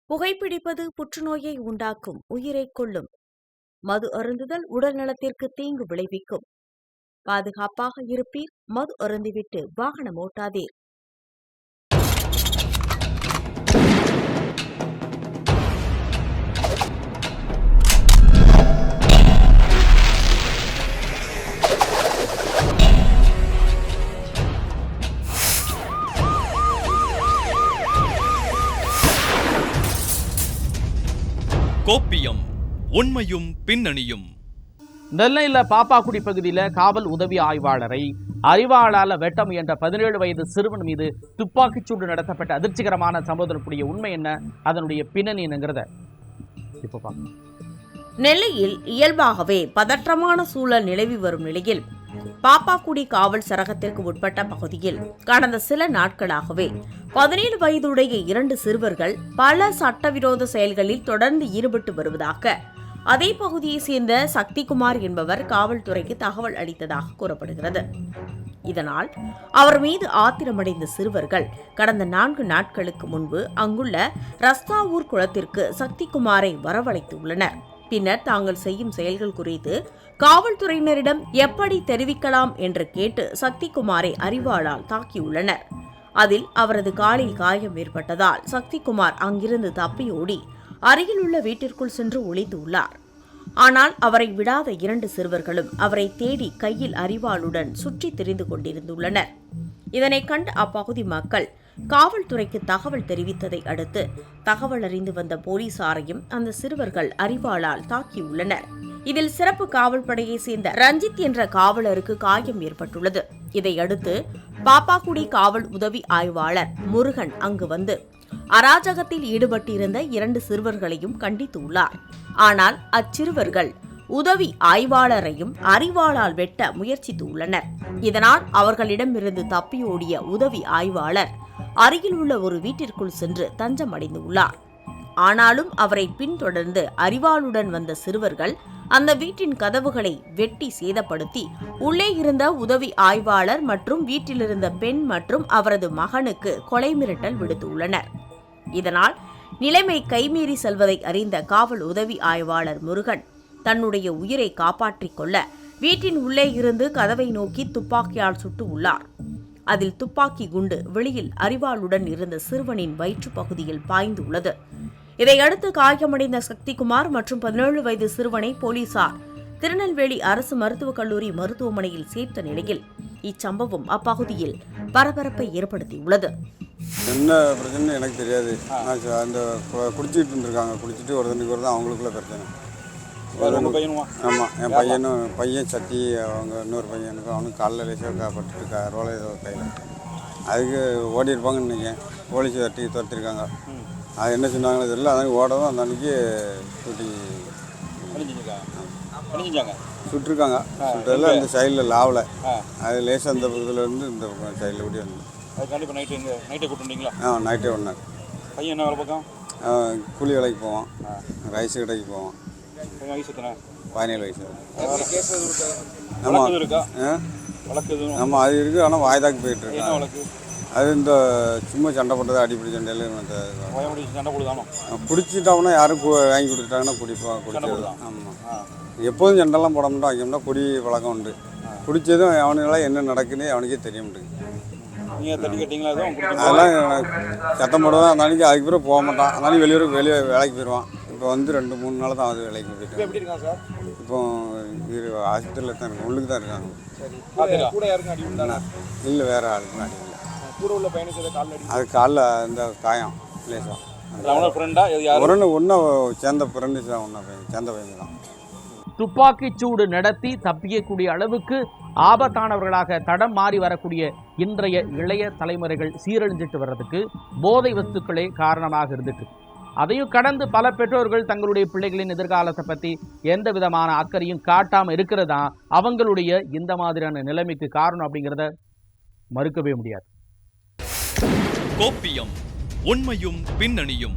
புகைப்பிடிப்பது புற்றுநோயை உண்டாக்கும், உயிரை கொல்லும். மது அருந்துதல் உடல் நலத்திற்கு தீங்கு விளைவிக்கும். பாதுகாப்பாக இருப்பீர், மது அருந்திவிட்டு வாகனம் ஓட்டாதீர். கோப்பியம், உண்மையும் பின்னணியும். நெல்லையில பாப்பாக்குடி பகுதியில் காவல் உதவி ஆய்வாளரை அறிவாளால வெட்ட முயன்ற 17 வயது சிறுவன் மீது துப்பாக்கிச்சூடு நடத்தப்பட்ட அதிர்ச்சிகரமான சம்பவத்தினுடைய உண்மை என்ன, அதனுடைய பின்னணி என்னங்கிறத இப்ப பார்க்கலாம். நெல்லையில் இயல்பாகவே பதற்றமான சூழல் நிலவி வரும் நிலையில் பாப்பாக்குடி காவல் சரகத்திற்கு உட்பட்ட பகுதியில் கடந்த சில நாட்களாகவே 17 வயதுடைய 2 சிறுவர்கள் பல சட்டவிரோத செயல்களில் தொடர்ந்து ஈடுபட்டு வருவதாக அதே பகுதியை சேர்ந்த சக்திகுமார் என்பவர் காவல்துறைக்கு தகவல் அளித்ததாக கூறப்படுகிறது. இதனால் அவர் மீது ஆத்திரமடைந்த சிறுவர்கள் கடந்த 4 நாட்களுக்கு முன்பு அங்குள்ள ரஸ்தாவூர் குளத்திற்கு சக்திகுமாரை வரவழைத்துள்ளனர். பின்னர் தாங்கள் செய்யும் செயல்கள் குறித்து காவல்துறையினரிடம் எப்படி தெரிவிக்கலாம் என்று கேட்டு சக்திகுமாரை அரிவாளால் தாக்கியுள்ளனர். அதில் அவரது காலில் காயம் ஏற்பட்டதால் சக்திகுமார் அங்கிருந்து தப்பியோடி அருகில் உள்ள வீட்டிற்குள் சென்று ஒளிந்துள்ளார். ஆனால் அவரை விடாத 2 சிறுவர்களும் அவரை தேடி கையில் அரிவாளுடன் சுற்றி திரிந்து கொண்டிருந்துள்ளனர். இதனை கண்ட அப்பகுதி மக்கள் காவல்துறைக்கு தகவல் தெரிவித்ததை அடுத்து தகவல் அறிந்து வந்த போலீசாரையும் அந்த சிறுவர்கள் அரிவாளால் தாக்கியுள்ளனர். இதில் சிறப்பு காவல்படையை சேர்ந்த ரஞ்சித் என்ற காவலருக்கு காயம் ஏற்பட்டுள்ளது. இதையடுத்து பாப்பாக்குடி காவல் உதவி ஆய்வாளர் முருகன் அங்கு வந்து அராஜகத்தில் ஈடுபட்டிருந்த 2 சிறுவர்களையும் கண்டித்துள்ளார். ஆனால் அச்சிறுவர்கள் உதவி ஆய்வாளரையும் அரிவாளால் வெட்ட முயற்சித்துள்ளனர். இதனால் அவர்களிடமிருந்து தப்பியோடிய உதவி ஆய்வாளர் அருகில் உள்ள ஒரு வீட்டிற்குள் சென்று தஞ்சம் அடைந்துள்ளார். ஆனாலும் அவரை பின்தொடர்ந்து அரிவாளுடன் வந்த சிறுவர்கள் அந்த வீட்டின் கதவுகளை வெட்டி சேதப்படுத்தி உள்ளே இருந்த உதவி ஆய்வாளர் மற்றும் வீட்டிலிருந்த பெண் மற்றும் அவரது மகனுக்கு கொலை மிரட்டல் விடுத்துள்ளனர். இதனால் நிலைமை கைமீறி செல்வதை அறிந்த காவல் உதவி ஆய்வாளர் முருகன் தன்னுடைய உயிரை காப்பாற்றிக் கொள்ள வீட்டின் உள்ளே இருந்து கதவை நோக்கி துப்பாக்கியால் சுட்டு உள்ளார். அதில் துப்பாக்கி குண்டு வெளியில் அரிவாளுடன் இருந்த சிறுவனின் வயிற்று பகுதியில் பாய்ந்துள்ளது. இதையடுத்து காயமடைந்த சக்திகுமார் மற்றும் 17 வயது சிறுவனை போலீசார் திருநெல்வேலி அரசு மருத்துவக் கல்லூரி மருத்துவமனையில் சேர்த்த நிலையில் இச்சம்பவம் அப்பகுதியில் பரபரப்பை ஏற்படுத்தியுள்ளது. என்ன பிரச்சனை எனக்கு தெரியாது. அந்த குடிச்சிட்டு இருந்திருக்காங்க. குடிச்சிட்டு ஒரு தண்ணிக்கு தான் அவங்களுக்குள்ள பிரச்சனை. ஆமாம், என் பையன் சத்தி, அவங்க இன்னொரு பையனுக்கு அவனுக்கு காலில் லேசாக பட்டுட்டு ரோலை ஏதோ கையில் அதுக்கு ஓடி இருப்பாங்கன்னு நினைக்கிறேன். போலீஸ் துரத்திருக்காங்க. அது என்ன சொன்னாங்களோ தெரியல. அன்றைக்கி ஓடவும் அந்த அன்றைக்கி சுட்டிருக்காங்க. சுட்டதில் அந்த சைடில் லாவில் அது லேசாக அந்த பக்கத்தில் இருந்து இந்த பக்கம் சைடில் ஓடி வந்து நைட்டே ஒன்றாங்க. பையன் என்ன வேலை பக்கம்? கூலி வேலைக்கு போவான், ரைஸ் கடைக்கு போவான். 17 வயசு. ஆமாம் ஆமாம், அது இருக்குது. ஆனால் வாய்தாக்கு போயிட்டுருக்கு. அது இந்த சும்மா சண்டை போட்டது, அடிப்படி சண்டையில் சண்டை போடுதானோ குடிச்சிட்டோம்னா யாரும் வாங்கி கொடுத்துட்டாங்கன்னா குடிச்சிடலாம். ஆமாம், எப்போதும் சண்டைலாம் போட மாட்டோம். வைக்கணும்னா குடி பழக்கம் உண்டு. குடித்ததும் அவனுங்களாம் என்ன நடக்குன்னு அவனுக்கே தெரிய மாட்டேங்குது. நீங்கள் தட்டி கேட்டிங்களா? அதெல்லாம் சத்தம் போடுவேன். அந்த அன்றைக்கி அதுக்கு பிறகு போக மாட்டான். அதனால வெளியே வேலைக்கு போயிடுவான். இப்போ வந்து 2-3 நாள் தான் அது வேலைக்கு போயிட்டு. எப்படி இருக்காங்க சார்? இப்போ இது ஆஸ்பத்திரியில் தான் இருக்காங்க. உள்ளுக்கு தான் இருக்காங்க. கூட யாருக்கும் அடி உண்டானா? இல்லை, வேறு ஆளுக்கும் அடி இல்லை. கூட உள்ள பையனுக்கு காலில் அடி? அது காலில் இந்த காயம் லேசாக. அவனோட ஃப்ரெண்டா? ஒன்றும் சேர்ந்த ஃப்ரெண்டு தான், ஒன்றா சேர்ந்த பையன் தான். துப்பாக்கிச்சூடு நடத்தி தப்பிக்கக்கூடிய அளவுக்கு ஆபத்தானவர்களாக தடம் மாறி வரக்கூடிய இன்றைய இளைய தலைமுறைகள் சீரழிஞ்சிட்டு வர்றதுக்கு போதை வஸ்துக்களே காரணமாக இருந்துட்டு, அதையும் கடந்து பல பெற்றோர்கள் தங்களுடைய பிள்ளைகளின் எதிர்காலத்தை பற்றி எந்த விதமான அக்கறையும் காட்டாமல் இருக்கிறதா அவங்களுடைய இந்த மாதிரியான நிலைமைக்கு காரணம் அப்படிங்கிறத மறுக்கவே முடியாது. கோப்பியம், உண்மையும் பின்னணியும்.